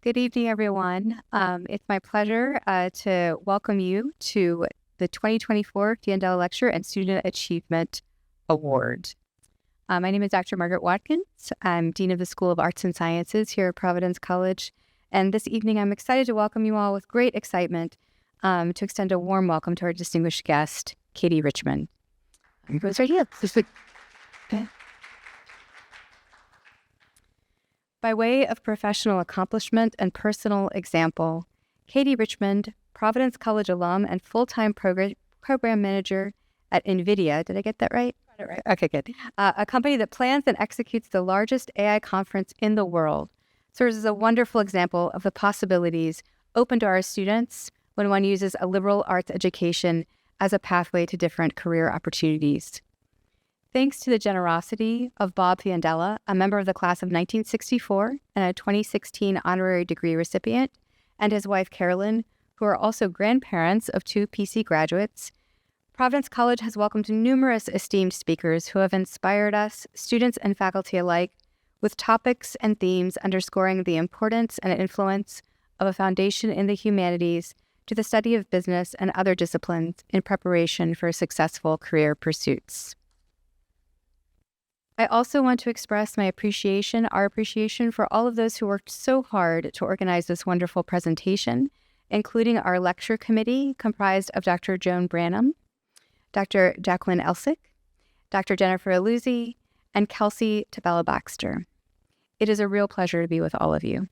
Good evening, everyone. It's my pleasure to welcome you to the 2024 Fiondella Lecture and Student Achievement Award. My name is Dr. Margaret Watkins. I'm Dean of the School of Arts and Sciences here at Providence College. And this evening, I'm excited to welcome you all with great excitement to extend a warm welcome to our distinguished guest, Katie Richman. Goes right here. By way of professional accomplishment and personal example, Katie Richman, Providence College alum and full-time program manager at NVIDIA, did I get that right? Got it right. Okay, good. A company that plans and executes the largest AI conference in the world, serves as a wonderful example of the possibilities open to our students when one uses a liberal arts education as a pathway to different career opportunities. Thanks to the generosity of Bob Fiondella, a member of the class of 1964 and a 2016 honorary degree recipient, and his wife Carolyn, who are also grandparents of two PC graduates, Providence College has welcomed numerous esteemed speakers who have inspired us, students and faculty alike, with topics and themes underscoring the importance and influence of a foundation in the humanities to the study of business and other disciplines in preparation for successful career pursuits. I also want to express our appreciation for all of those who worked so hard to organize this wonderful presentation, including our lecture committee comprised of Dr. Joan Branham, Dr. Jacqueline Elsick, Dr. Jennifer Aluzzi, and Kelsey Tabella-Baxter. It is a real pleasure to be with all of you.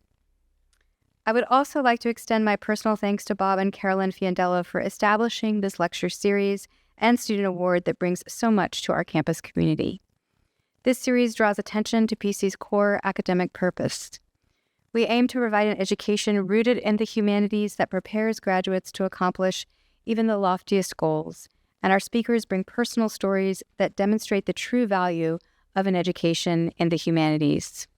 I would also like to extend my personal thanks to Bob and Carolyn Fiondella for establishing this lecture series and student award that brings so much to our campus community. This series draws attention to PC's core academic purpose. We aim to provide an education rooted in the humanities that prepares graduates to accomplish even the loftiest goals, and our speakers bring personal stories that demonstrate the true value of an education in the humanities.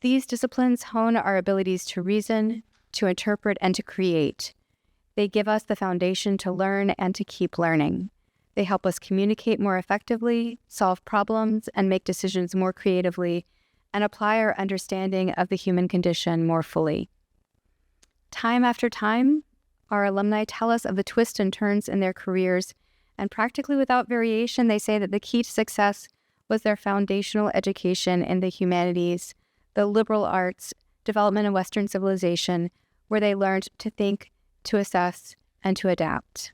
These disciplines hone our abilities to reason, to interpret, and to create. They give us the foundation to learn and to keep learning. They help us communicate more effectively, solve problems, and make decisions more creatively, and apply our understanding of the human condition more fully. Time after time, our alumni tell us of the twists and turns in their careers, and practically without variation, they say that the key to success was their foundational education in the humanities, the liberal arts, development in Western civilization, where they learned to think, to assess, and to adapt.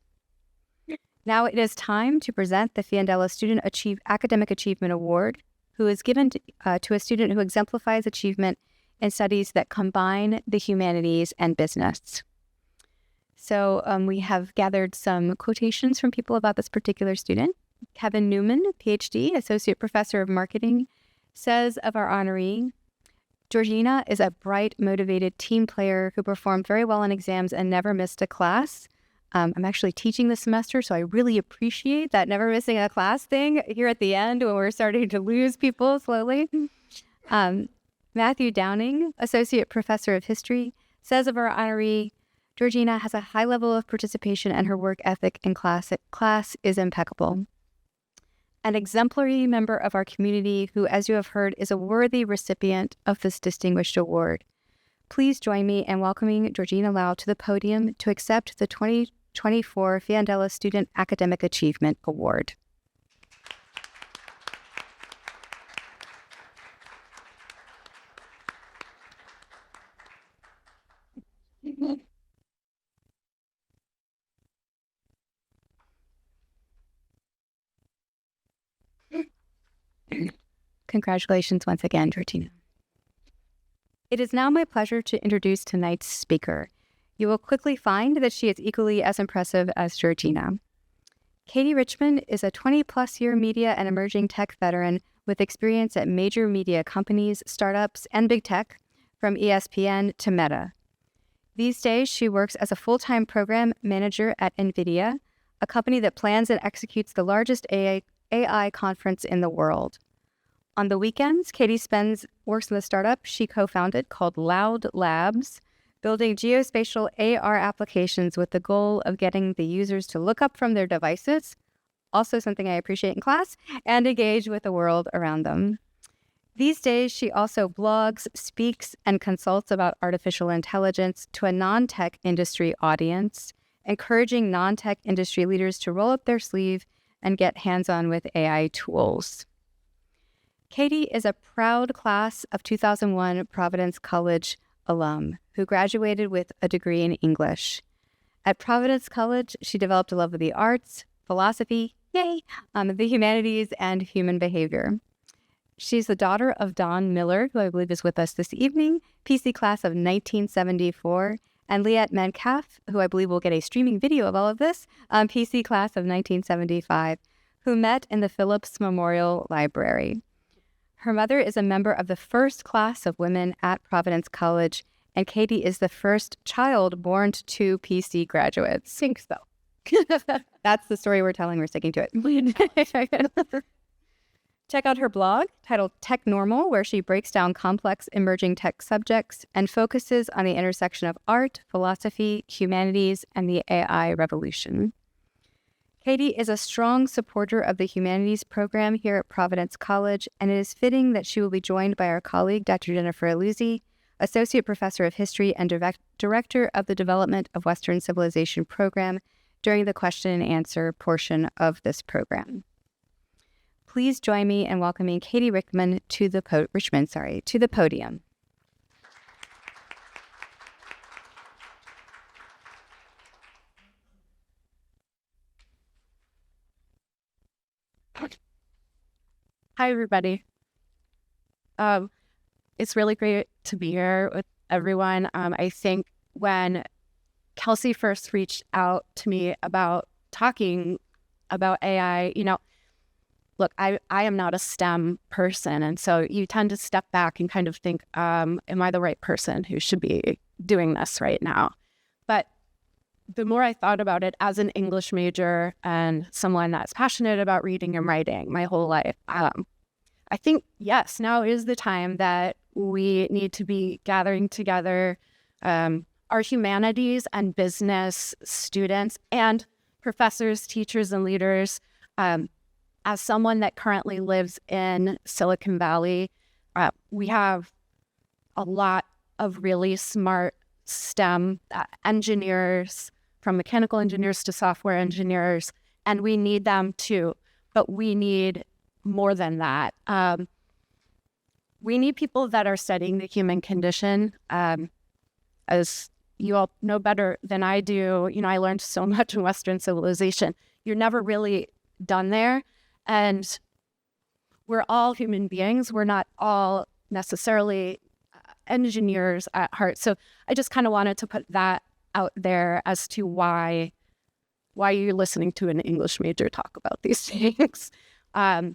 Now it is time to present the Fiondella Student Academic Achievement Award, who is given to a student who exemplifies achievement in studies that combine the humanities and business. So we have gathered some quotations from people about this particular student. Kevin Newman, PhD, Associate Professor of Marketing, says of our honoree, Georgina is a bright, motivated team player who performed very well in exams and never missed a class. I'm actually teaching this semester, so I really appreciate that never missing a class thing here at the end when we're starting to lose people slowly. Matthew Downing, Associate Professor of History, says of our honoree, Georgina has a high level of participation and her work ethic in class is impeccable. An exemplary member of our community who, as you have heard, is a worthy recipient of this distinguished award. Please join me in welcoming Georgina Lau to the podium to accept the 2024 Fiondella Student Academic Achievement Award. Congratulations once again, Georgina. It is now my pleasure to introduce tonight's speaker. You will quickly find that she is equally as impressive as Georgina. Katie Richman is a 20-plus year media and emerging tech veteran with experience at major media companies, startups, and big tech, from ESPN to Meta. These days, she works as a full-time program manager at NVIDIA, a company that plans and executes the largest AI conference in the world. On the weekends, Katie works in the startup she co-founded called Loud Labs, building geospatial AR applications with the goal of getting the users to look up from their devices, also something I appreciate in class, and engage with the world around them. These days, she also blogs, speaks, and consults about artificial intelligence to a non-tech industry audience, encouraging non-tech industry leaders to roll up their sleeve and get hands-on with AI tools. Katie is a proud class of 2001 Providence College alum who graduated with a degree in English. At Providence College, she developed a love of the arts, philosophy, the humanities, and human behavior. She's the daughter of Don Miller, who I believe is with us this evening, PC class of 1974, and Liette Metcalf, who I believe will get a streaming video of all of this, PC class of 1975, who met in the Phillips Memorial Library. Her mother is a member of the first class of women at Providence College, and Katie is the first child born to two PC graduates. Think so. That's the story we're telling. We're sticking to it. Check out her blog titled Tech Normal, where she breaks down complex emerging tech subjects and focuses on the intersection of art, philosophy, humanities, and the AI revolution. Katie is a strong supporter of the humanities program here at Providence College, and it is fitting that she will be joined by our colleague, Dr. Jennifer Aluzzi, Associate Professor of History and Director of the Development of Western Civilization program, during the question and answer portion of this program. Please join me in welcoming Katie Richman to the podium. Hi, everybody. It's really great to be here with everyone. I think when Kelsey first reached out to me about talking about AI, look, I am not a STEM person. And so you tend to step back and kind of think, am I the right person who should be doing this right now? But the more I thought about it as an English major and someone that's passionate about reading and writing my whole life, I think, yes, now is the time that we need to be gathering together our humanities and business students and professors, teachers, and leaders. As someone that currently lives in Silicon Valley, we have a lot of really smart STEM engineers, from mechanical engineers to software engineers, and we need them too. But we need more than that. We need people that are studying the human condition. As you all know better than I do, I learned so much in Western civilization. You're never really done there. And we're all human beings. We're not all necessarily engineers at heart. So I just kind of wanted to put that out there as to why you're listening to an English major talk about these things. A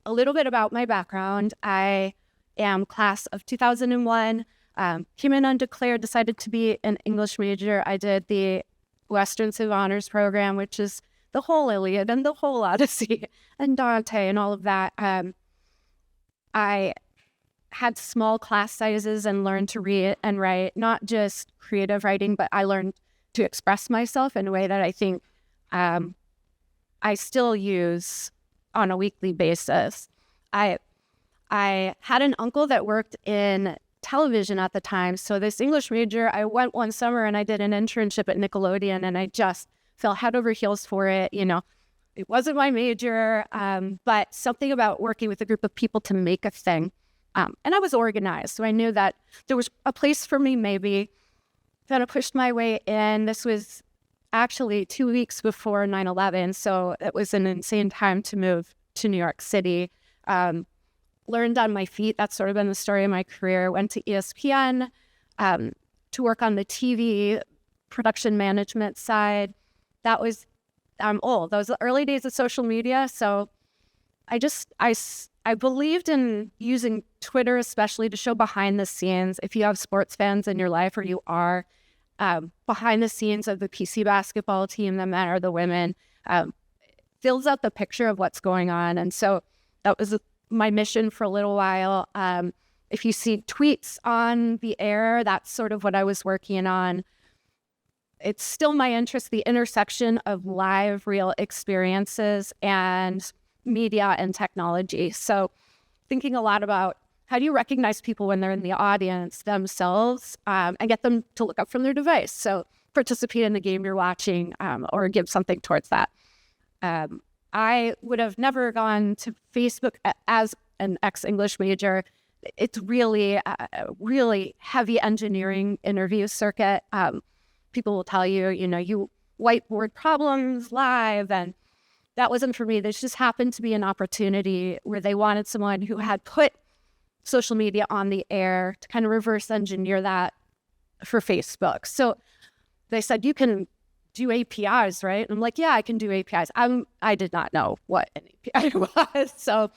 little bit about my background. I am class of 2001. Came in undeclared, decided to be an English major. I did the Western Civ Honors program, which is the whole Iliad and the whole Odyssey and Dante and all of that. I had small class sizes and learned to read and write, not just creative writing, but I learned to express myself in a way that I think I still use on a weekly basis. I had an uncle that worked in television at the time. So this English major, I went one summer and I did an internship at Nickelodeon, and I just fell head over heels for it. It wasn't my major, but something about working with a group of people to make a thing. And I was organized, so I knew that there was a place for me maybe. Then I pushed my way in. This was actually 2 weeks before 9/11, so it was an insane time to move to New York City. Learned on my feet. That's sort of been the story of my career. Went to ESPN to work on the TV production management side. I'm old. Those were the early days of social media. So I believed in using Twitter, especially to show behind the scenes. If you have sports fans in your life, or you are behind the scenes of the PC basketball team, the men or the women, fills out the picture of what's going on. And so that was my mission for a little while. If you see tweets on the air, that's sort of what I was working on. It's still my interest, the intersection of live, real experiences and media and technology. So thinking a lot about How do you recognize people when they're in the audience themselves, and get them to look up from their device? So participate in the game you're watching, or give something towards that. I would have never gone to Facebook as an ex-English major. It's really a really heavy engineering interview circuit. People will tell you, you whiteboard problems live, and that wasn't for me. This just happened to be an opportunity where they wanted someone who had put social media on the air to kind of reverse engineer that for Facebook. So they said, you can do APIs, right? And I'm like, yeah, I can do APIs. I did not know what an API was. So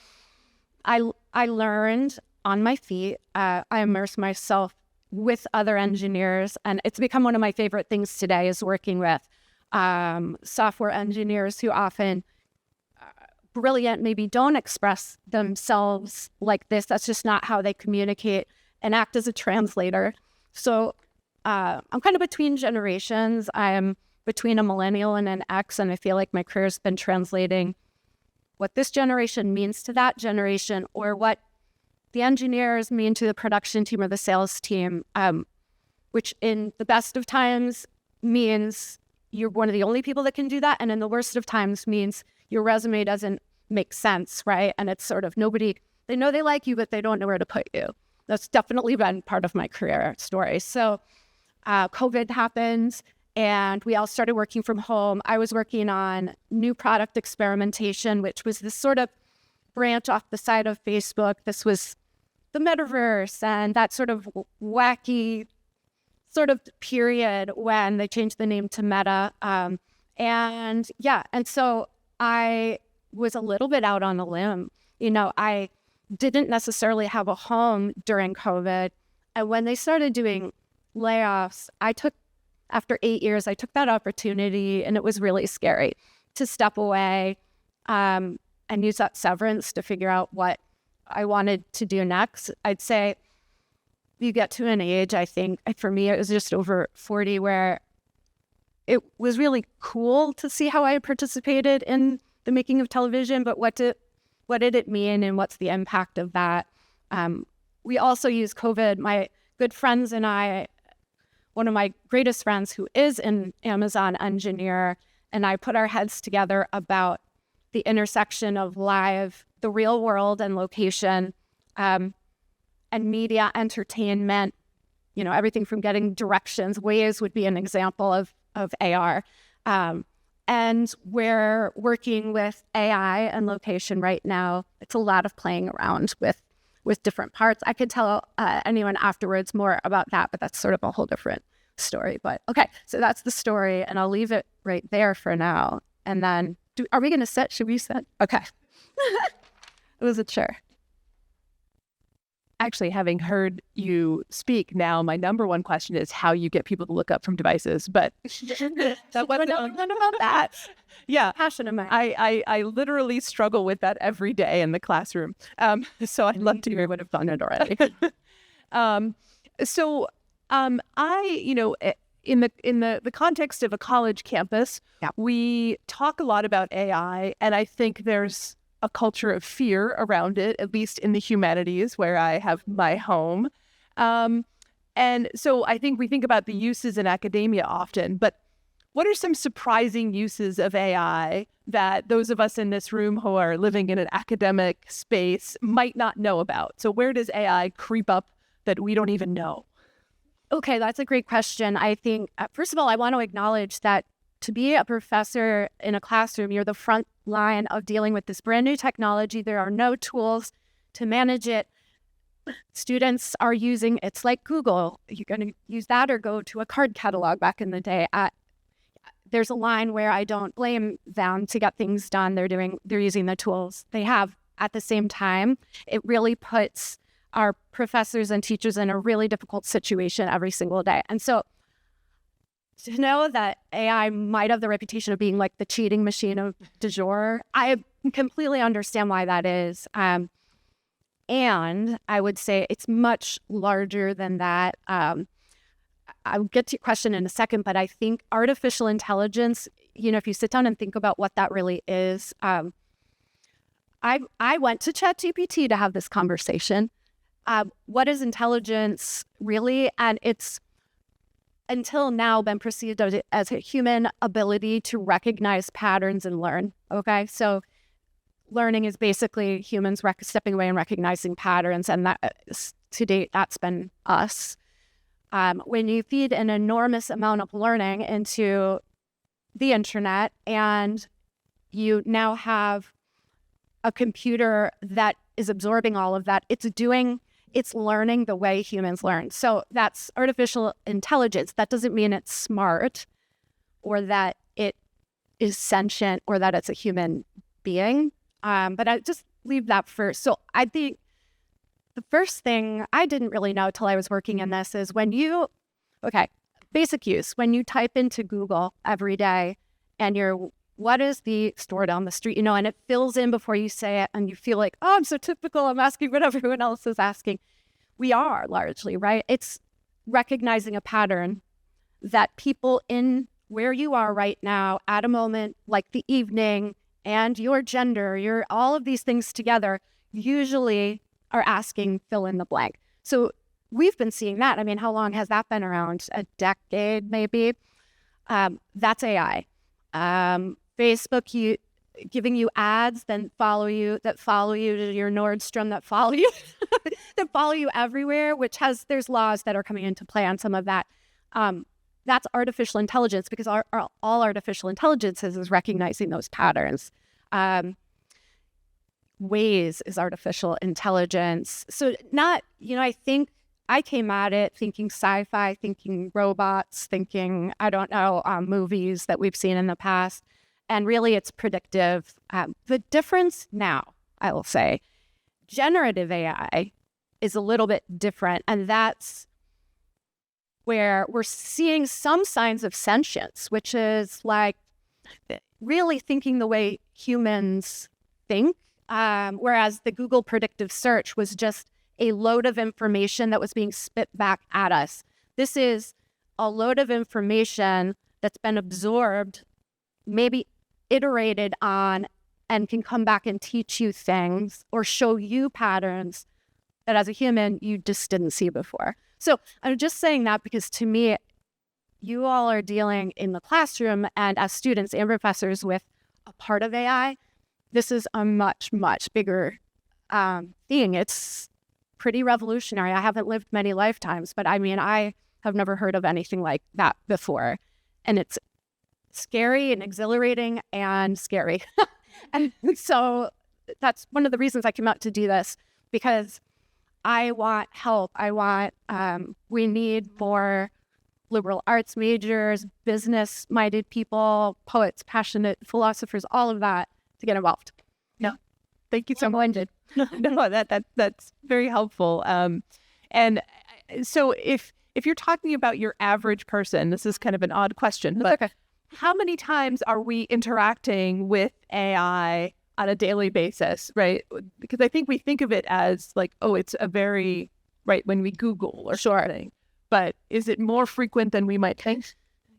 I learned on my feet. I immersed myself with other engineers, and it's become one of my favorite things today is working with software engineers who often brilliant, maybe don't express themselves like this. That's just not how they communicate and act as a translator. So I'm kind of between generations. I'm between a millennial and an X, and I feel like my career has been translating what this generation means to that generation, or what the engineers mean to the production team or the sales team, which in the best of times means you're one of the only people that can do that, and in the worst of times means your resume doesn't make sense, right? And it's sort of they know they like you, but they don't know where to put you. That's definitely been part of my career story. So COVID happened, and we all started working from home. I was working on new product experimentation, which was this sort of branch off the side of Facebook. This was the metaverse and that sort of wacky sort of period when they changed the name to Meta. And so I was a little bit out on a limb. I didn't necessarily have a home during COVID. And when they started doing layoffs, after 8 years, I took that opportunity, and it was really scary to step away and use that severance to figure out what I wanted to do next. I'd say you get to an age, I think, for me, it was just over 40, where it was really cool to see how I participated in the making of television, but what did it mean, and what's the impact of that? We also use COVID. My good friends and I, one of my greatest friends who is an Amazon engineer, and I put our heads together about the intersection of live, the real world and location, and media entertainment, everything from getting directions. Waze would be an example of AR. And we're working with AI and location right now. It's a lot of playing around with different parts. I could tell anyone afterwards more about that, but that's sort of a whole different story. But okay, so that's the story, and I'll leave it right there for now. And then, are we going to sit? Should we sit? Okay. It was a chair. Actually, having heard you speak now, my number one question is how you get people to look up from devices. But that wasn't about that. Yeah, passion of mine. I literally struggle with that every day in the classroom. So I'd love to hear what have done it already. In the context of a college campus, we talk a lot about AI, and I think there's a culture of fear around it, at least in the humanities where I have my home. And so I think we think about the uses in academia often, but what are some surprising uses of AI that those of us in this room who are living in an academic space might not know about? So where does AI creep up that we don't even know? Okay, that's a great question. I think, first of all, I want to acknowledge that to be a professor in a classroom, you're the front line of dealing with this brand new technology. There are no tools to manage it. Students are using, it's like Google. You're going to use that or go to a card catalog back in the day. There's a line where I don't blame them to get things done. They're using the tools they have. At the same time, it really puts our professors and teachers in a really difficult situation every single day. And so to know that AI might have the reputation of being like the cheating machine of du jour, I completely understand why that is. And I would say it's much larger than that. I'll get to your question in a second, but I think artificial intelligence, if you sit down and think about what that really is, I went to ChatGPT to have this conversation. what is intelligence really? And it's until now been perceived as a human ability to recognize patterns and learn. Okay, so learning is basically humans stepping away and recognizing patterns, and that to date that's been us. When you feed an enormous amount of learning into the internet, and you now have a computer that is absorbing all of that, it's learning the way humans learn. So that's artificial intelligence. That doesn't mean it's smart or that it is sentient or that it's a human being. But I just leave that first. So I think the first thing I didn't really know till I was working in this is basic use. When you type into Google every day and what is the store down the street, and it fills in before you say it, and you feel like, oh, I'm so typical, I'm asking what everyone else is asking. We are largely, right? It's recognizing a pattern that people in where you are right now at a moment, like the evening and your gender, all of these things together, usually are asking fill in the blank. So we've been seeing that. I mean, how long has that been around? A decade, maybe? That's AI. Facebook, giving you ads that follow you to your Nordstrom, that follow you, that follow you everywhere, there's laws that are coming into play on some of that. That's artificial intelligence, because all artificial intelligence is recognizing those patterns. Waze is artificial intelligence. So I think I came at it thinking sci-fi, thinking robots, thinking, movies that we've seen in the past. And really it's predictive. The difference now, I will say, generative AI is a little bit different. And that's where we're seeing some signs of sentience, which is like really thinking the way humans think. Whereas the Google predictive search was just a load of information that was being spit back at us. This is a load of information that's been absorbed, maybe iterated on, and can come back and teach you things or show you patterns that as a human you just didn't see before. So I'm just saying that because to me, you all are dealing in the classroom and as students and professors with a part of AI. This is a much, much bigger thing. It's pretty revolutionary. I haven't lived many lifetimes, but I mean, I have never heard of anything like that before. And it's scary and exhilarating and scary. And so that's one of the reasons I came out to do this, because I want help. We need more liberal arts majors, business-minded people, poets, passionate philosophers, all of that to get involved. No, thank you so much. No, that's very helpful. And so if you're talking about your average person, this is kind of an odd question, but okay. How many times are we interacting with AI on a daily basis, right? Because I think we think of it as like, oh, it's a very, right, when we Google or something. But is it more frequent than we might think?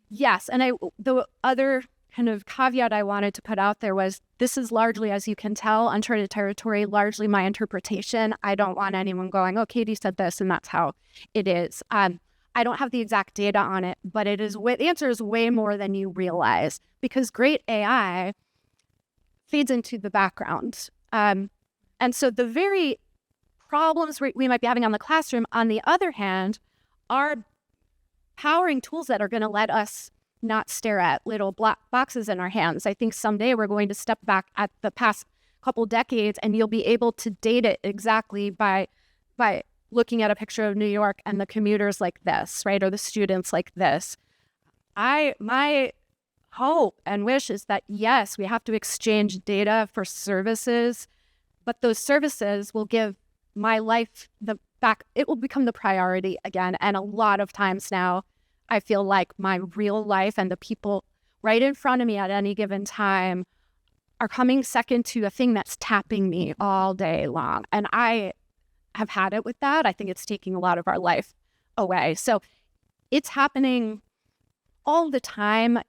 Yes. And the other kind of caveat I wanted to put out there was, this is largely, as you can tell, uncharted territory, largely my interpretation. I don't want anyone going, oh, Katie said this and that's how it is. I don't have the exact data on it, but the answer is way more than you realize, because great AI feeds into the background. And so the very problems we might be having on the classroom, on the other hand, are powering tools that are going to let us not stare at little black boxes in our hands. I think someday we're going to step back at the past couple decades and you'll be able to date it exactly by looking at a picture of New York and the commuters like this, right? Or the students like this. My hope and wish is that, yes, we have to exchange data for services, but those services will give my life it will become the priority again. And a lot of times now, I feel like my real life and the people right in front of me at any given time are coming second to a thing that's tapping me all day long. And I have had it with that. I think it's taking a lot of our life away. So it's happening all the time.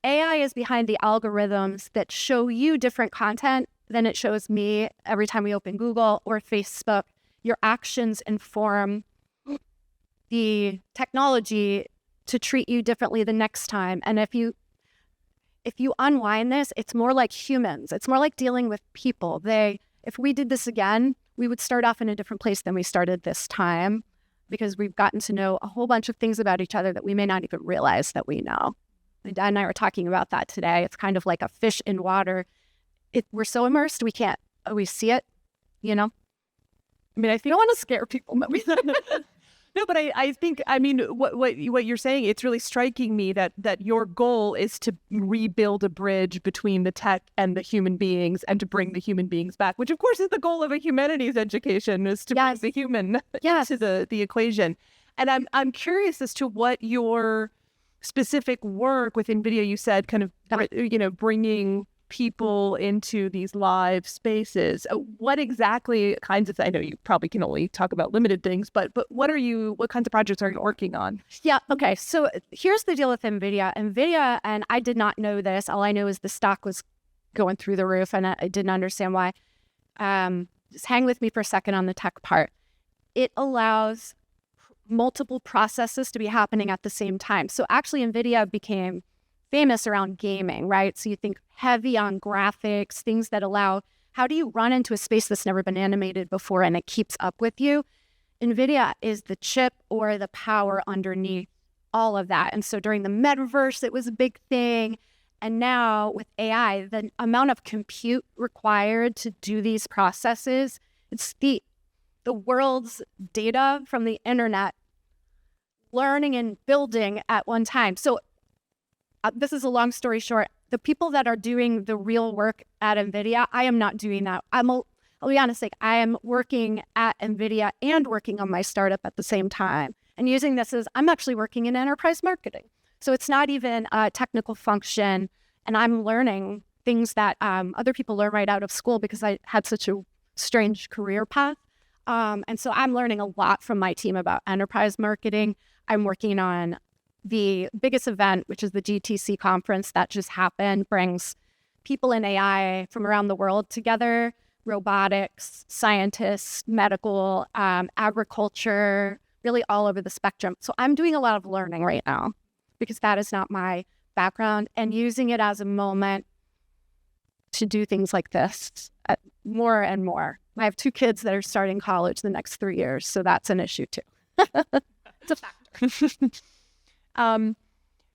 AI is behind the algorithms that show you different content than it shows me every time we open Google or Facebook. your actions inform the technology to treat you differently the next time. And if you unwind this, it's more like humans. It's more like dealing with people. If we did this again, we would start off in a different place than we started this time, because we've gotten to know a whole bunch of things about each other that we may not even realize that we know. My dad and I were talking about that today. It's kind of like a fish in water. We're so immersed, we can't always see it, you know? I mean, I think You don't want to scare people. no, but I think, I mean, what you're saying, it's really striking me that your goal is to rebuild a bridge between the tech and the human beings, and to bring the human beings back, which of course is the goal of a humanities education, is to bring the human to the equation. And I'm curious as to what your specific work with NVIDIA, you said, kind of, bringing people into these live spaces. What exactly kinds of, I know you probably can only talk about limited things, but what kinds of projects are you working on? Yeah. Okay. So here's the deal with NVIDIA. NVIDIA, and I did not know this. All I know is the stock was going through the roof, and I didn't understand why. Just hang with me for a second on the tech part. It allows multiple processes to be happening at the same time. So actually NVIDIA became famous around gaming, right? So you think heavy on graphics, things that allow, how do you run into a space that's never been animated before and it keeps up with you? NVIDIA is the chip or the power underneath all of that. And so during the metaverse, it was a big thing. And now with AI, the amount of compute required to do these processes, it's the world's data from the internet learning and building at one time. So this is a long story short. The people that are doing the real work at NVIDIA, I am not doing that. I'll be honest, I am working at NVIDIA and working on my startup at the same time. And using this as, I'm actually working in enterprise marketing. So it's not even a technical function. And I'm learning things that other people learn right out of school, because I had such a strange career path. And so I'm learning a lot from my team about enterprise marketing. I'm working on the biggest event, which is the GTC conference that just happened, brings people in AI from around the world together, robotics, scientists, medical, agriculture, really all over the spectrum. So I'm doing a lot of learning right now, because that is not my background, and using it as a moment to do things like this more and more. I have 2 kids that are starting college the next 3 years, so that's an issue too. It's a factor.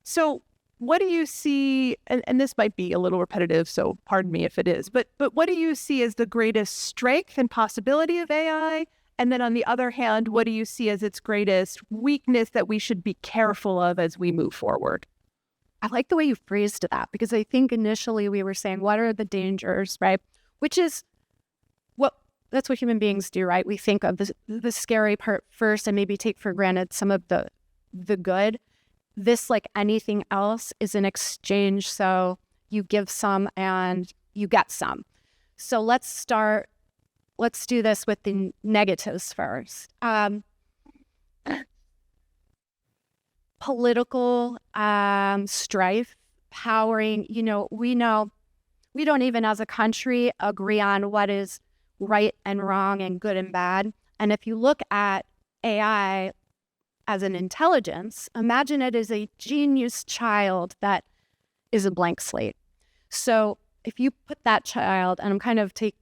So what do you see, and this might be a little repetitive, so pardon me if it is, but what do you see as the greatest strength and possibility of AI? And then on the other hand, what do you see as its greatest weakness that we should be careful of as we move forward? I like the way you phrased that, because I think initially we were saying, what are the dangers, right? Which is that's what human beings do, right? We think of the scary part first and maybe take for granted some of the good. This, like anything else, is an exchange. So you give some and you get some. So let's do this with the negatives first. Political strife, powering, we don't even as a country agree on what is right and wrong and good and bad. And if you look at AI as an intelligence, imagine it as a genius child that is a blank slate. So if you put that child, and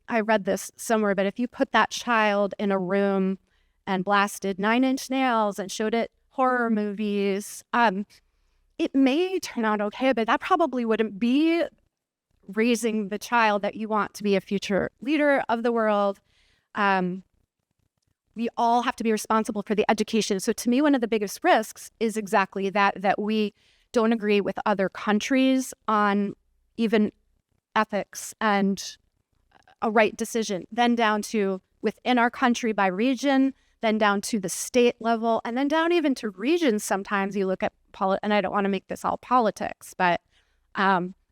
I read this somewhere, but if you put that child in a room and blasted 9-inch nails and showed it horror movies, it may turn out okay, but that probably wouldn't be raising the child that you want to be a future leader of the world. We all have to be responsible for the education. So to me, one of the biggest risks is exactly that we don't agree with other countries on even ethics and a right decision, then down to within our country by region, then down to the state level, and then down even to regions. Sometimes you look at and I don't want to make this all politics, but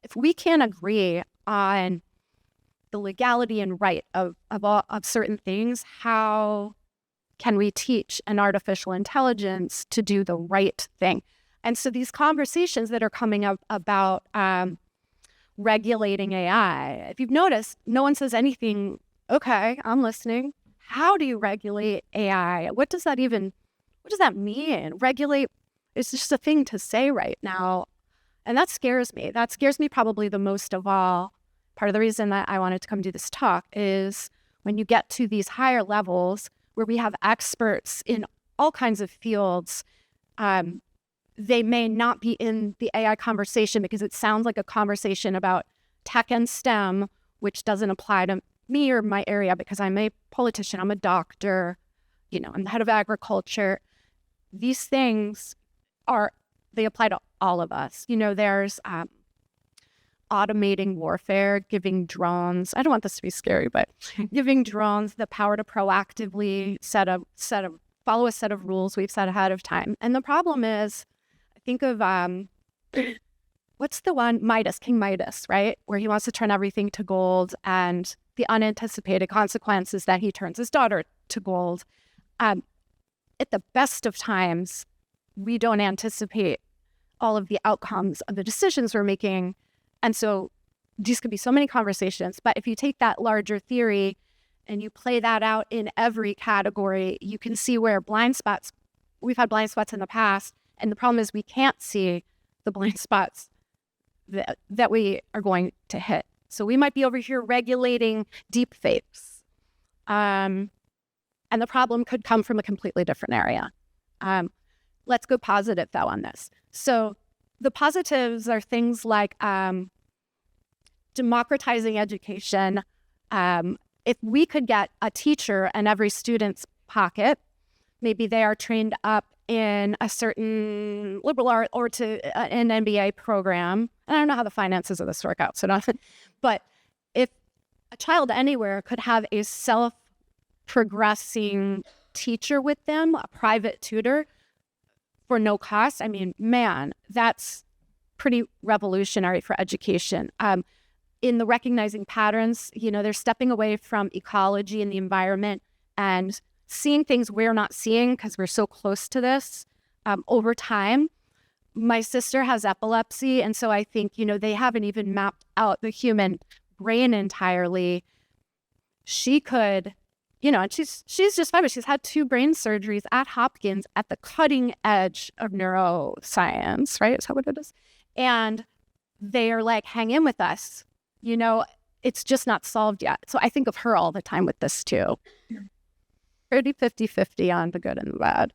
if we can't agree on the legality and right of certain things, how can we teach an artificial intelligence to do the right thing? And so these conversations that are coming up about regulating AI, if you've noticed, no one says anything, okay, I'm listening. how do you regulate AI? What does that mean? Regulate is just a thing to say right now. And that scares me. That scares me probably the most of all. Part of the reason that I wanted to come do this talk is when you get to these higher levels where we have experts in all kinds of fields, they may not be in the AI conversation because it sounds like a conversation about tech and STEM, which doesn't apply to me or my area because I'm a politician, I'm a doctor, I'm the head of agriculture. These things they apply to all of us. There's automating warfare, giving drones, I don't want this to be scary, but giving drones the power to proactively follow a set of rules we've set ahead of time. And the problem is, I think of, what's the one, King Midas, right? Where he wants to turn everything to gold and the unanticipated consequences that he turns his daughter to gold. At the best of times, we don't anticipate all of the outcomes of the decisions we're making. And so these could be so many conversations. But if you take that larger theory and you play that out in every category, you can see where we've had blind spots in the past. And the problem is we can't see the blind spots that we are going to hit. So we might be over here regulating deep fakes. And the problem could come from a completely different area. Let's go positive, though, on this. So the positives are things like democratizing education. If we could get a teacher in every student's pocket, maybe they are trained up in a certain liberal art or to an MBA program. And I don't know how the finances of this work out, but if a child anywhere could have a self-progressing teacher with them, a private tutor for no cost, I mean, man, that's pretty revolutionary for education. In the recognizing patterns, they're stepping away from ecology and the environment and seeing things we're not seeing because we're so close to this over time. My sister has epilepsy, and so I think, they haven't even mapped out the human brain entirely. She could, and she's just fine, but she's had 2 brain surgeries at Hopkins at the cutting edge of neuroscience, right? Is that what it is? And they are like, hang in with us. It's just not solved yet. So I think of her all the time with this too. Pretty 50-50 on the good and the bad,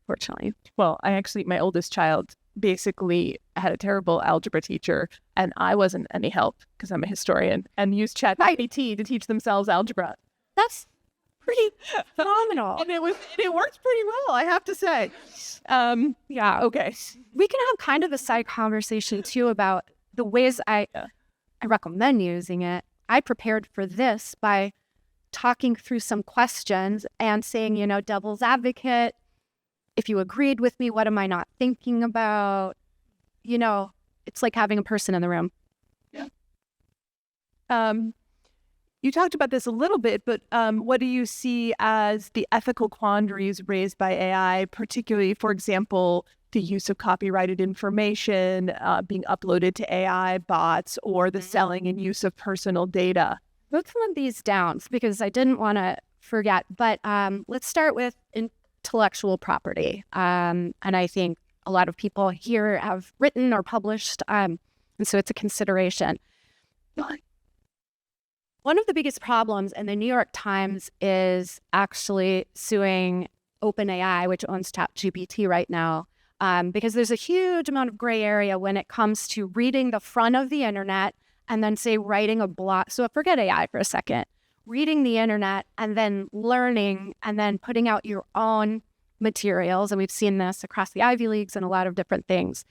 fortunately. Well, my oldest child basically had a terrible algebra teacher, and I wasn't any help because I'm a historian, and used ChatGPT to teach themselves algebra. That's pretty phenomenal. And it worked pretty well, I have to say. Yeah. Okay. We can have kind of a side conversation too about the ways I recommend using it. I prepared for this by talking through some questions and saying, devil's advocate, if you agreed with me, what am I not thinking about? It's like having a person in the room. Yeah. You talked about this a little bit, but what do you see as the ethical quandaries raised by AI, particularly, for example, the use of copyrighted information being uploaded to AI bots or the selling and use of personal data? Wrote some of these down because I didn't want to forget, but let's start with intellectual property. And I think a lot of people here have written or published, and so it's a consideration. One of the biggest problems in the New York Times is actually suing OpenAI, which owns ChatGPT right now, because there's a huge amount of gray area when it comes to reading the front of the internet and then, say, writing a blog. So forget AI for a second. Reading the internet and then learning and then putting out your own materials. And we've seen this across the Ivy Leagues and a lot of different things.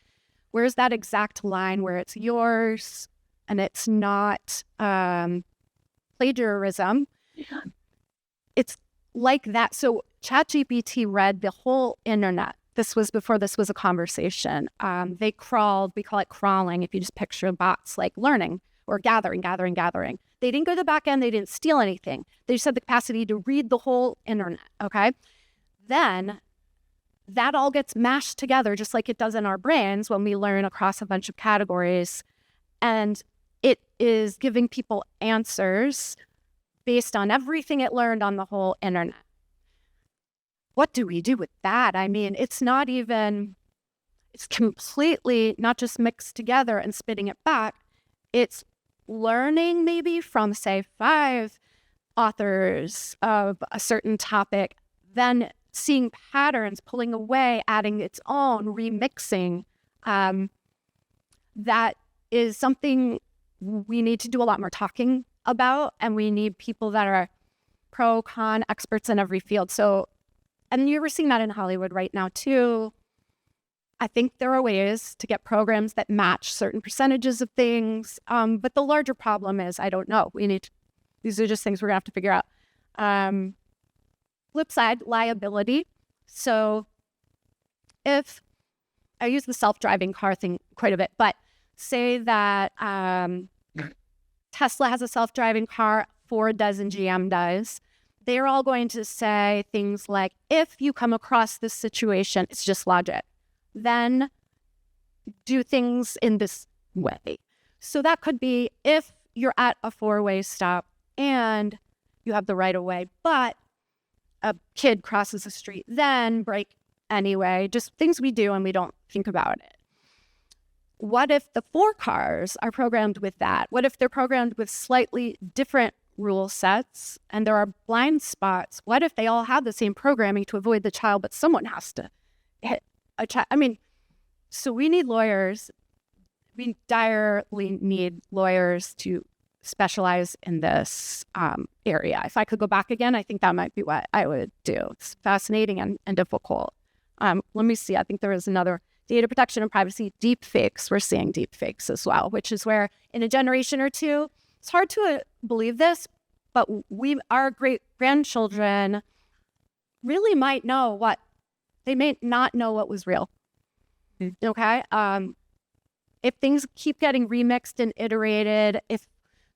Where's that exact line where it's yours and it's not plagiarism? Yeah. It's like that. So ChatGPT read the whole internet. This was before this was a conversation. They crawled, we call it crawling, if you just picture bots like learning or gathering. They didn't go to the back end, they didn't steal anything. They just had the capacity to read the whole internet, okay? Then that all gets mashed together just like it does in our brains when we learn across a bunch of categories. And it is giving people answers based on everything it learned on the whole internet. What do we do with that? I mean, it's completely not just mixed together and spitting it back. It's learning maybe from, say, 5 authors of a certain topic, then seeing patterns, pulling away, adding its own, remixing. That is something we need to do a lot more talking about, and we need people that are pro, con, experts in every field. So, and you're seeing that in Hollywood right now too. I think there are ways to get programs that match certain percentages of things. But the larger problem is, I don't know. These are just things we're gonna have to figure out. Flip side, liability. So if I use the self-driving car thing quite a bit, but say that Tesla has a self-driving car, Ford does and GM does. They're all going to say things like, if you come across this situation, it's just logic, then do things in this way. So that could be if you're at a 4-way stop and you have the right of way, but a kid crosses the street, then brake anyway, just things we do and we don't think about it. What if the 4 cars are programmed with that? What if they're programmed with slightly different rule sets and there are blind spots? What if they all have the same programming to avoid the child, but someone has to hit a child? I mean, so we need lawyers. We direly need lawyers to specialize in this area. If I could go back again, I think that might be what I would do. It's fascinating and difficult. Let me see. I think there is another data protection and privacy, deep fakes. We're seeing deep fakes as well, which is where in a generation or two, it's hard to believe this, but our great grandchildren really might know they may not know what was real. Okay. If things keep getting remixed and iterated, if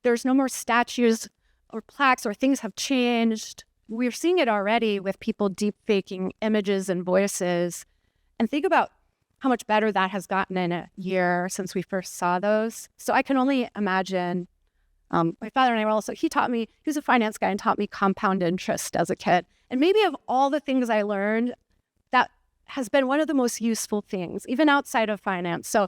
there's no more statues or plaques or things have changed, we're seeing it already with people deep faking images and voices. And think about how much better that has gotten in a year since we first saw those. So I can only imagine. My father and I were also, he was a finance guy and taught me compound interest as a kid. And maybe of all the things I learned, that has been one of the most useful things, even outside of finance. So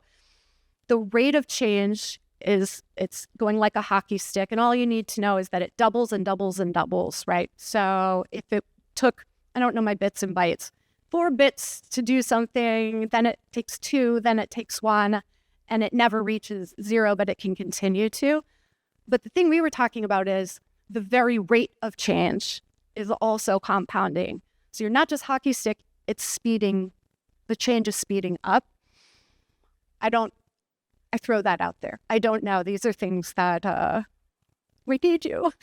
the rate of change it's going like a hockey stick. And all you need to know is that it doubles and doubles and doubles, right? So if it took, I don't know my bits and bytes, 4 bits to do something, then it takes 2, then it takes 1, and it never reaches 0, but it can continue to. But the thing we were talking about is the very rate of change is also compounding. So you're not just hockey stick, the change is speeding up. I throw that out there. I don't know. These are things that we need you.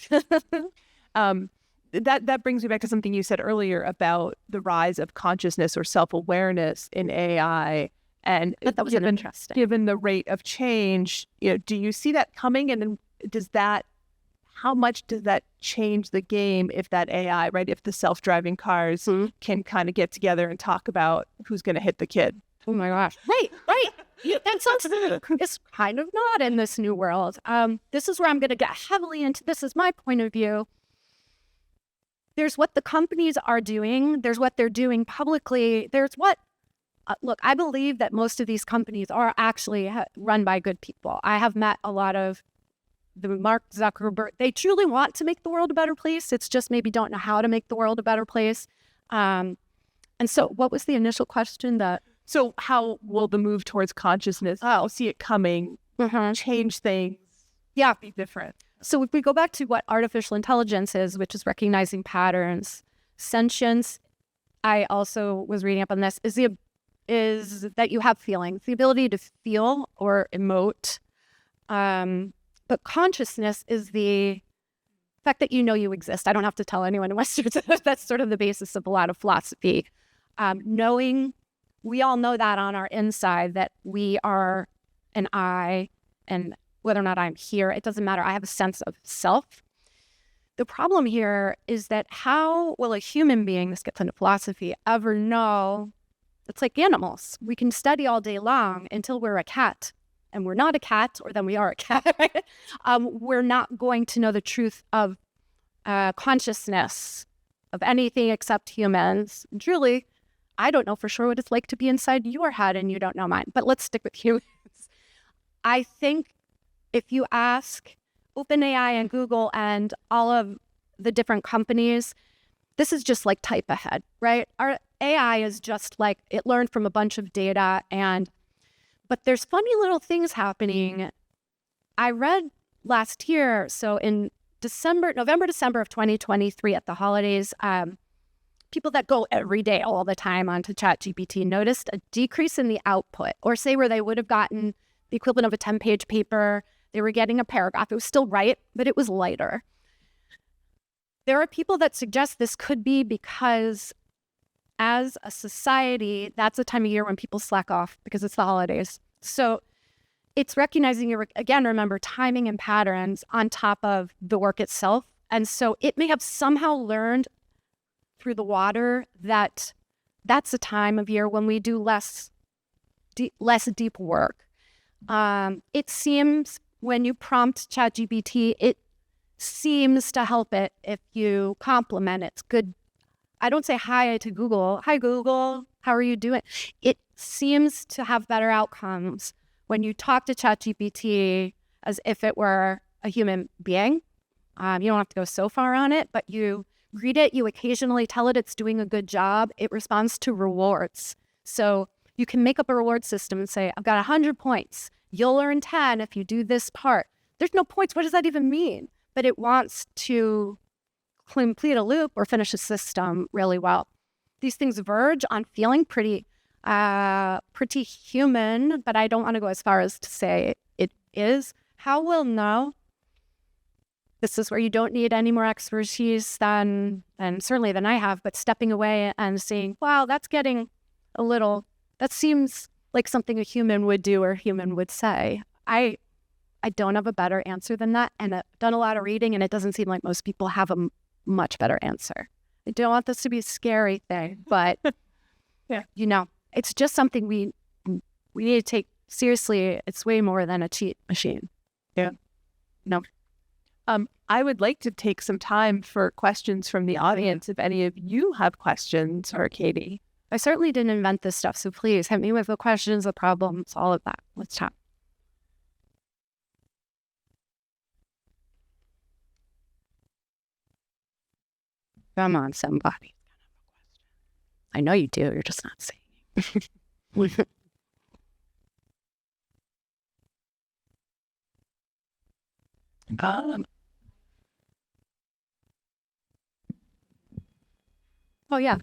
That brings me back to something you said earlier about the rise of consciousness or self-awareness in AI. And that was interesting. Given the rate of change, do you see that coming? And then how much does that change the game if that AI, right? If the self-driving cars can kind of get together and talk about who's going to hit the kid? Oh my gosh. Right. That sounds, it's kind of not in this new world. This is where I'm going to get heavily into, this is my point of view. There's what the companies are doing. There's what they're doing publicly. There's what, look, I believe that most of these companies are actually run by good people. I have met a lot of the Mark Zuckerberg. They truly want to make the world a better place. It's just maybe don't know how to make the world a better place. And so what was the initial question? So how will the move towards consciousness, see it coming, change things, be different? So if we go back to what artificial intelligence is, which is recognizing patterns, sentience, I also was reading up on this, is that you have feelings, the ability to feel or emote. But consciousness is the fact that you exist. I don't have to tell anyone in Western. That's sort of the basis of a lot of philosophy. Knowing, we all know that on our inside, that we are an I, and whether or not I'm here, it doesn't matter. I have a sense of self. The problem here is that how will a human being, this gets into philosophy, ever know? It's like animals. We can study all day long until we're a cat. And we're not a cat, or then we are a cat. We're not going to know the truth of consciousness of anything except humans. Truly, I don't know for sure what it's like to be inside your head, and you don't know mine, but let's stick with humans. I think if you ask OpenAI and Google and all of the different companies, this is just like type ahead, right? Our AI is just like, it learned from a bunch of data, but there's funny little things happening. I read last year, so in November, December of 2023 at the holidays, people that go every day, all the time onto ChatGPT noticed a decrease in the output, or say where they would have gotten the equivalent of a 10-page paper, they were getting a paragraph. It was still right, but it was lighter. There are people that suggest this could be because as a society, that's a time of year when people slack off because it's the holidays. So it's recognizing, again, remember, timing and patterns on top of the work itself. And so it may have somehow learned through the water that that's a time of year when we do less deep work. It seems when you prompt ChatGPT, it seems to help it if you compliment it. It's good. I don't say hi to Google. Hi, Google. How are you doing? It seems to have better outcomes when you talk to ChatGPT as if it were a human being. You don't have to go so far on it, but you greet it. You occasionally tell it it's doing a good job. It responds to rewards. So you can make up a reward system and say, I've got 100 points. You'll earn 10 if you do this part. There's no points. What does that even mean? But it wants to complete a loop or finish a system really well. These things verge on feeling pretty human, but I don't want to go as far as to say it is. How we'll know? This is where you don't need any more expertise than certainly than I have, but stepping away and saying, wow, that's getting a little, that seems like something a human would do or human would say. I don't have a better answer than that. And I've done a lot of reading, and it doesn't seem like most people have a much better answer. I don't want this to be a scary thing, but yeah, it's just something we need to take seriously. It's way more than a cheat machine. Yeah. No. I would like to take some time for questions from the audience. If any of you have questions for Katie. I certainly didn't invent this stuff, so please hit me with the questions, the problems, all of that. Let's chat. Come on, somebody. I know you do. You're just not saying it. Oh, yeah.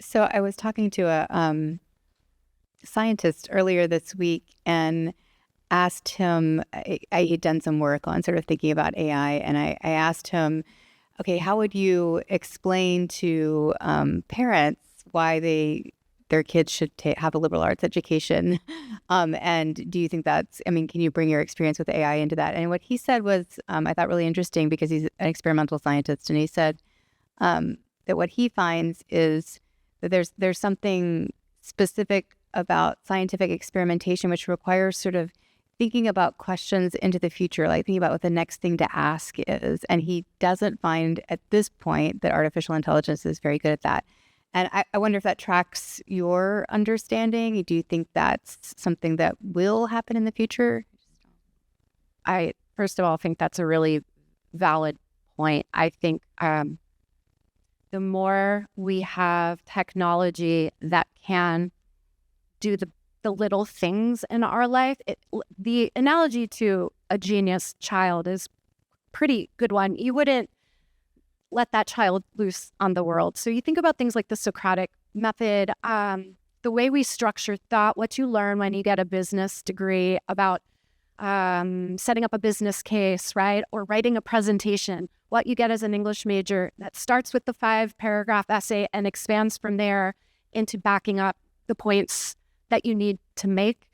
So I was talking to a scientist earlier this week and asked him, I had done some work on sort of thinking about AI, and I asked him, okay, how would you explain to parents why their kids should have a liberal arts education? And do you think can you bring your experience with AI into that? And what he said was, I thought really interesting, because he's an experimental scientist, and he said that what he finds is that there's something specific about scientific experimentation which requires sort of thinking about questions into the future, like thinking about what the next thing to ask is. And he doesn't find at this point that artificial intelligence is very good at that. And I wonder if that tracks your understanding. Do you think that's something that will happen in the future? I, first of all, think that's a really valid point. I think the more we have technology that can do the little things in our life, the analogy to a genius child is pretty good one. You wouldn't let that child loose on the world. So you think about things like the Socratic method, the way we structure thought, what you learn when you get a business degree about setting up a business case, right? Or writing a presentation, what you get as an English major that starts with the 5-paragraph essay and expands from there into backing up the points that you need to make.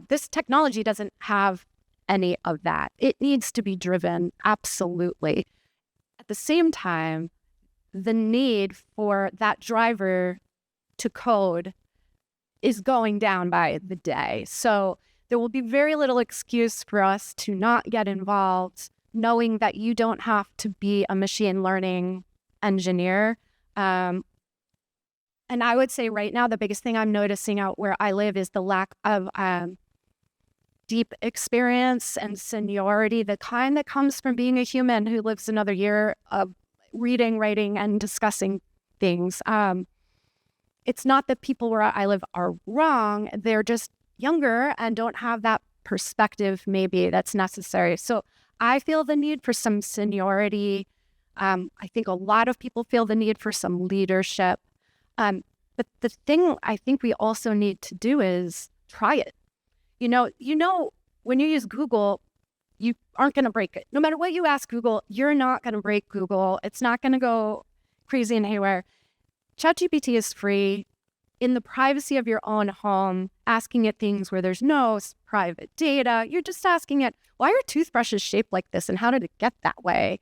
This technology doesn't have any of that. It needs to be driven, absolutely. At the same time, the need for that driver to code is going down by the day. So there will be very little excuse for us to not get involved, knowing that you don't have to be a machine learning engineer. And I would say right now, the biggest thing I'm noticing out where I live is the lack of deep experience and seniority, the kind that comes from being a human who lives another year of reading, writing, and discussing things. It's not that people where I live are wrong. They're just younger and don't have that perspective maybe that's necessary. So I feel the need for some seniority. I think a lot of people feel the need for some leadership. But the thing I think we also need to do is try it. You know, when you use Google, you aren't going to break it. No matter what you ask Google, you're not going to break Google. It's not going to go crazy and haywire. ChatGPT is free. In the privacy of your own home, asking it things where there's no private data. You're just asking it, why are toothbrushes shaped like this and how did it get that way?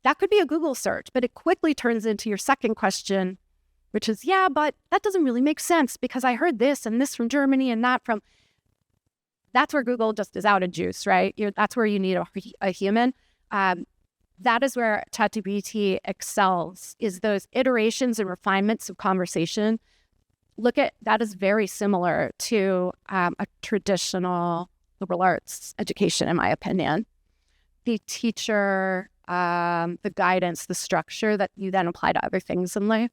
That could be a Google search, but it quickly turns into your second question, which is, yeah, but that doesn't really make sense because I heard this and this from Germany and that from... That's where Google just is out of juice, right? That's where you need a human. That is where ChatGPT excels, is those iterations and refinements of conversation. Look at that is very similar to a traditional liberal arts education, in my opinion. The teacher, the guidance, the structure that you then apply to other things in life.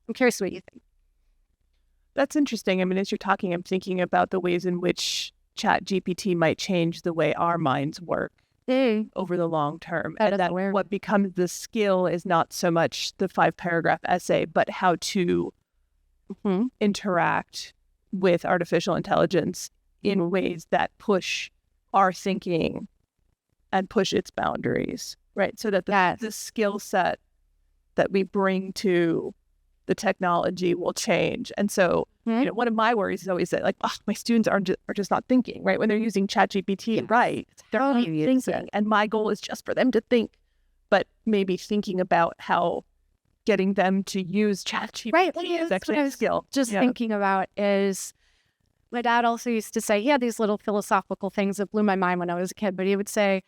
I'm curious what you think. That's interesting. I mean, as you're talking, I'm thinking about the ways in which ChatGPT might change the way our minds work over the long term. And that what becomes the skill is not so much the 5-paragraph essay, but how to interact with artificial intelligence in ways that push our thinking and push its boundaries, right? So that the skill set that we bring to the technology will change. And so, you know, one of my worries is always that, like, my students are just not thinking, right? When they're using ChatGPT, right? They're not thinking. And my goal is just for them to think, but maybe thinking about how getting them to use ChatGPT is actually a skill. Just thinking about is, my dad also used to say, he had these little philosophical things that blew my mind when I was a kid, but he would say,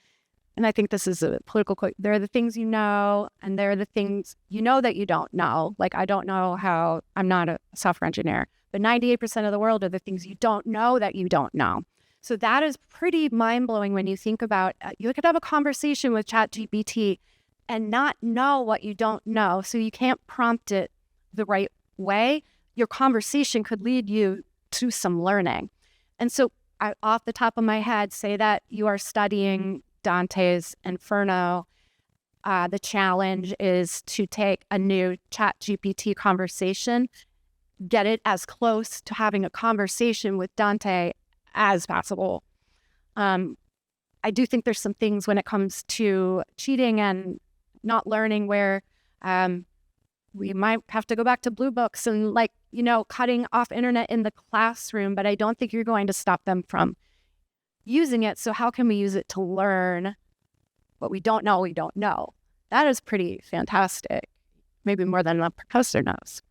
and I think this is a political quote, there are the things you know, and there are the things you know that you don't know. Like, I don't know how, I'm not a software engineer, but 98% of the world are the things you don't know that you don't know. So that is pretty mind-blowing when you think about, you could have a conversation with ChatGPT and not know what you don't know. So you can't prompt it the right way. Your conversation could lead you to some learning. And so I, off the top of my head, say that you are studying Dante's Inferno. The challenge is to take a new ChatGPT conversation, get it as close to having a conversation with Dante as possible. I do think there's some things when it comes to cheating and not learning where we might have to go back to blue books and, like, you know, cutting off internet in the classroom, but I don't think you're going to stop them from using it. So how can we use it to learn what we don't know? That is pretty fantastic. Maybe more than a professor knows.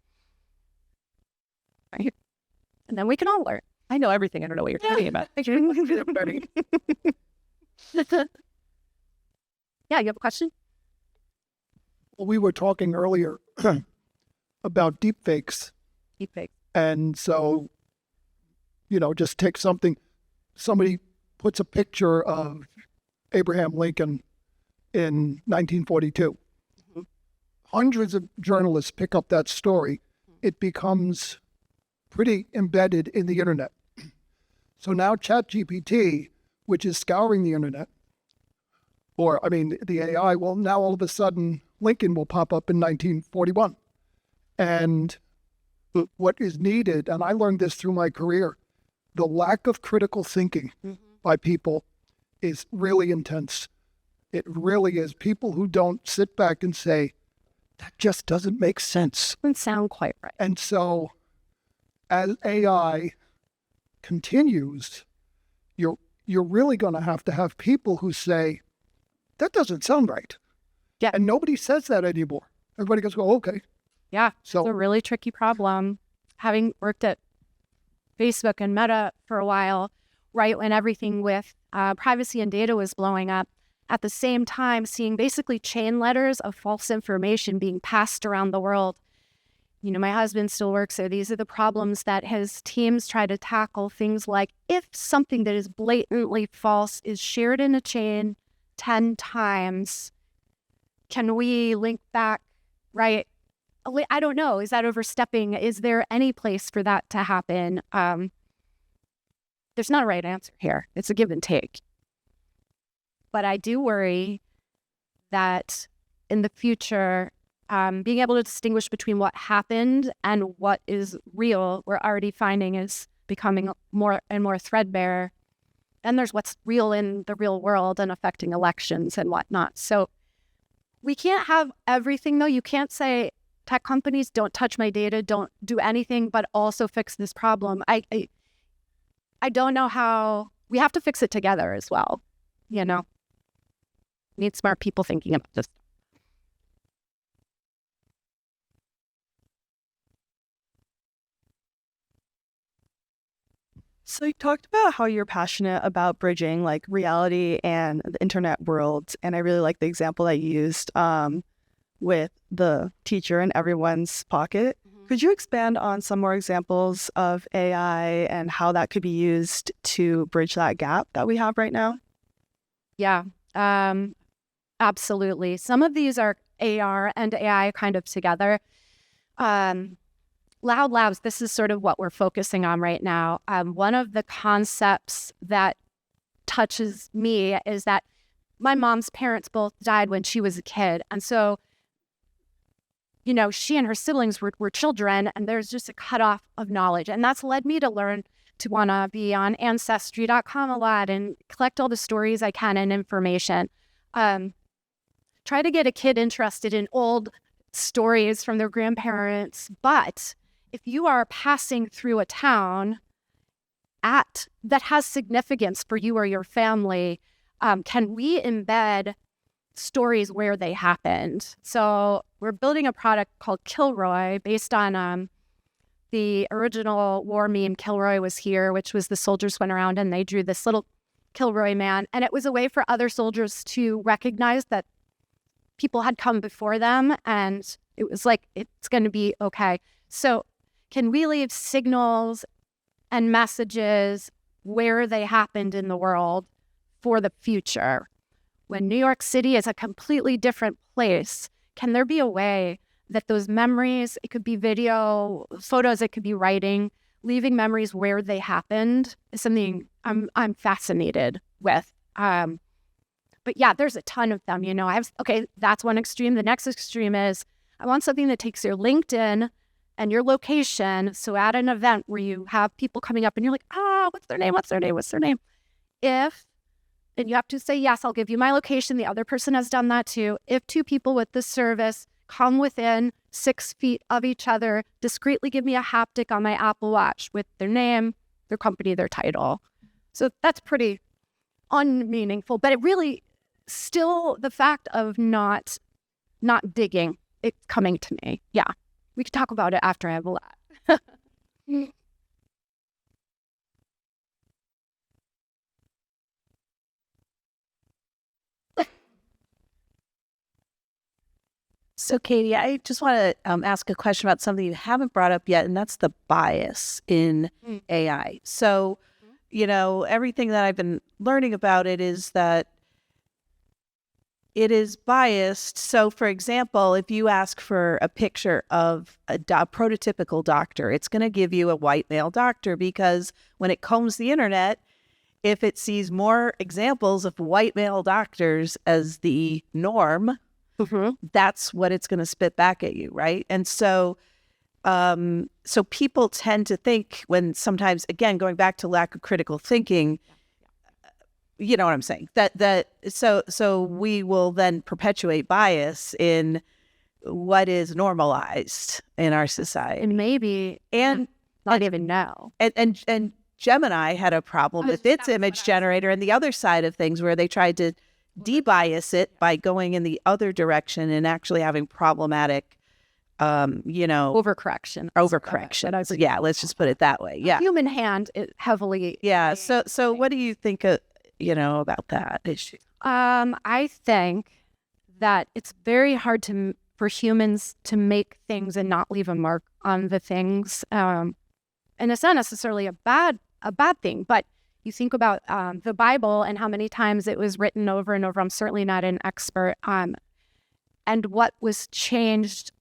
Right? And then we can all learn. I know everything. I don't know what you're talking about. Yeah, you have a question? Well, we were talking earlier about deepfakes. Deepfake. And so, you know, just take somebody puts a picture of Abraham Lincoln in 1942. Mm-hmm. Hundreds of journalists pick up that story. It becomes pretty embedded in the internet. So now ChatGPT, which is scouring the internet, the AI, well, now all of a sudden Lincoln will pop up in 1941. And what is needed, and I learned this through my career, the lack of critical thinking by people is really intense. It really is. People who don't sit back and say, that just doesn't make sense. Doesn't sound quite right. And so as AI continues, you're really going to have people who say, that doesn't sound right. Yeah. And nobody says that anymore. Everybody goes, oh, okay. Yeah, so it's a really tricky problem. Having worked at Facebook and Meta for a while, right when everything with privacy and data was blowing up, at the same time seeing basically chain letters of false information being passed around the world. You know, my husband still works there. These are the problems that his teams try to tackle. Things like if something that is blatantly false is shared in a chain 10 times, can we link back, right? I don't know. Is that overstepping? Is there any place for that to happen? There's not a right answer here. It's a give and take. But I do worry that in the future, being able to distinguish between what happened and what is real, we're already finding is becoming more and more threadbare. And there's what's real in the real world and affecting elections and whatnot. So we can't have everything, though. You can't say tech companies don't touch my data, don't do anything, but also fix this problem. I don't know how. We have to fix it together as well. You know, we need smart people thinking about this. So you talked about how you're passionate about bridging like reality and the internet worlds. And I really like the example that you used with the teacher in everyone's pocket. Mm-hmm. Could you expand on some more examples of AI and how that could be used to bridge that gap that we have right now? Yeah, absolutely. Some of these are AR and AI kind of together. Loud Labs, this is sort of what we're focusing on right now. One of the concepts that touches me is that my mom's parents both died when she was a kid. And so, you know, she and her siblings were children, and there's just a cutoff of knowledge. And that's led me to learn to want to be on Ancestry.com a lot and collect all the stories I can and information. Try to get a kid interested in old stories from their grandparents. But if you are passing through a town that has significance for you or your family, can we embed stories where they happened? So we're building a product called Kilroy based on the original war meme, Kilroy Was Here, which was the soldiers went around and they drew this little Kilroy man. And it was a way for other soldiers to recognize that people had come before them, and it was like, it's going to be okay. So can we leave signals and messages where they happened in the world for the future? When New York City is a completely different place, can there be a way that those memories, it could be video, photos, it could be writing, leaving memories where they happened is something I'm fascinated with. But yeah, there's a ton of them, you know. Okay, that's one extreme. The next extreme is I want something that takes your LinkedIn and your location. So at an event where you have people coming up and you're like, what's their name? What's their name? What's their name? And you have to say, yes, I'll give you my location. The other person has done that too. If two people with this service come within 6 feet of each other, discreetly give me a haptic on my Apple Watch with their name, their company, their title. So that's pretty unmeaningful, but it really still the fact of not digging, it's coming to me. Yeah, we could talk about it after I have a lot. So, Katie, I just want to ask a question about something you haven't brought up yet, and that's the bias in AI. So, you know, everything that I've been learning about it is that it is biased. So, for example, if you ask for a picture of a prototypical doctor, it's going to give you a white male doctor, because when it combs the internet, if it sees more examples of white male doctors as the norm, that's what it's going to spit back at you, right? And so so people tend to think, when sometimes, again, going back to lack of critical thinking, you know what I'm saying, so we will then perpetuate bias in what is normalized in our society. And maybe, and not even know. And Gemini had a problem with its image generator and the other side of things, where they tried to debias it by going in the other direction and actually having problematic Overcorrection. overcorrection. Yeah, let's just put it that way. Yeah. Human hand is heavily. Yeah. So what do you think about that issue? I think that it's very hard for humans to make things and not leave a mark on the things. And it's not necessarily a bad thing, but you think about the Bible and how many times it was written over and over. I'm certainly not an expert on, and what was changed,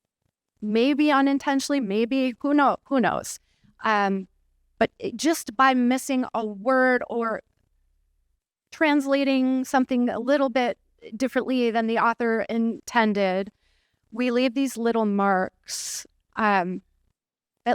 maybe unintentionally, maybe who knows. But just by missing a word or translating something a little bit differently than the author intended, we leave these little marks that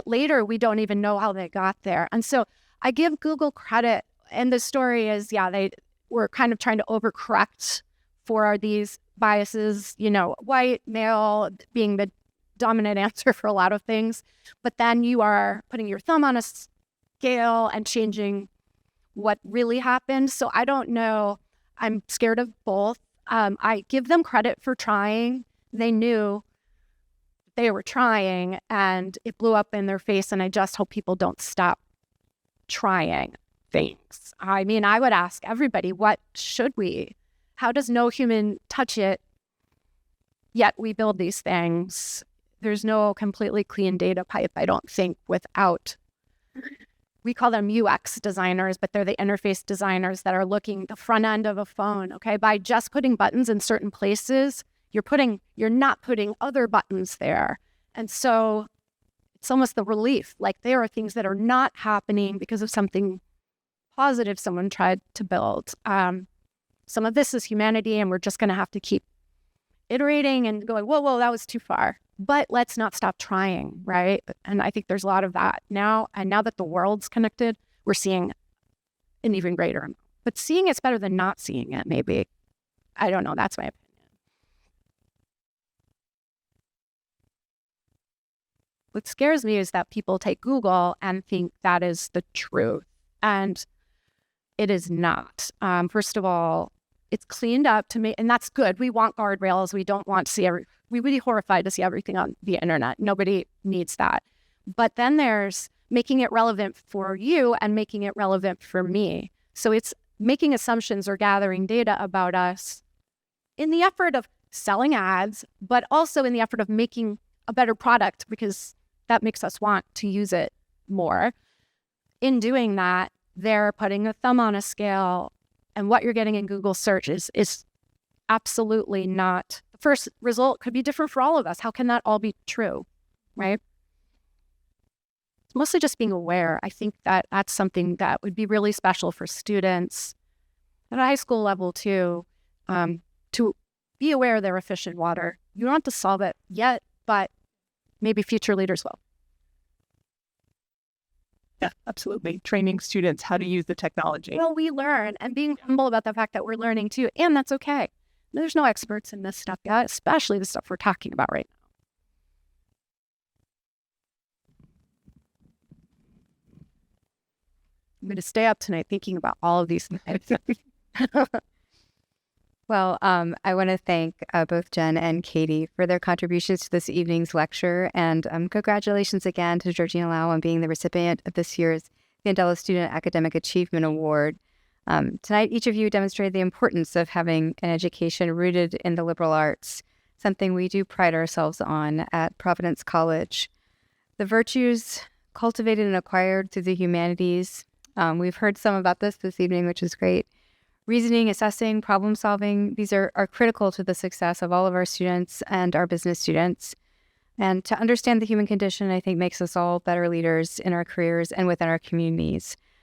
later we don't even know how they got there. And so I give Google credit. And the story is, they were kind of trying to overcorrect for these biases, white, male being the dominant answer for a lot of things. But then you are putting your thumb on a scale and changing what really happened. So I don't know. I'm scared of both. I give them credit for trying. They knew they were trying and it blew up in their face. And I just hope people don't stop trying things. I mean, I would ask everybody, how does no human touch it, yet we build these things? There's no completely clean data pipe, I don't think, without, we call them UX designers, but they're the interface designers that are looking the front end of a phone, okay? By just putting buttons in certain places, you're not putting other buttons there. And so it's almost the relief, like there are things that are not happening because of something positive someone tried to build. Some of this is humanity, and we're just going to have to keep iterating and going, whoa, that was too far. But let's not stop trying, right? And I think there's a lot of that now. And now that the world's connected, we're seeing an even greater amount. But seeing it's better than not seeing it, maybe. I don't know. That's my opinion. What scares me is that people take Google and think that is the truth. And it is not. First of all, it's cleaned up to me, and that's good. We want guardrails. We don't want to see we would be horrified to see everything on the internet. Nobody needs that. But then there's making it relevant for you and making it relevant for me. So it's making assumptions or gathering data about us in the effort of selling ads, but also in the effort of making a better product because that makes us want to use it more. In doing that, they're putting a thumb on a scale, and what you're getting in Google search is absolutely not. The first result could be different for all of us. How can that all be true, right? It's mostly just being aware. I think that that's something that would be really special for students at a high school level too, to be aware of their efficient water. You don't have to solve it yet, but maybe future leaders will. Yeah, absolutely. Training students how to use the technology. Well, we learn, and being humble about the fact that we're learning too, and that's okay. There's no experts in this stuff yet, especially the stuff we're talking about right now. I'm going to stay up tonight thinking about all of these things. Well, I want to thank both Jen and Katie for their contributions to this evening's lecture, and congratulations again to Georgina Lau on being the recipient of this year's Fiondella Student Academic Achievement Award. Tonight, each of you demonstrated the importance of having an education rooted in the liberal arts, something we do pride ourselves on at Providence College. The virtues cultivated and acquired through the humanities, we've heard some about this evening, which is great. Reasoning, assessing, problem solving, these are critical to the success of all of our students and our business students. And to understand the human condition, I think, makes us all better leaders in our careers and within our communities.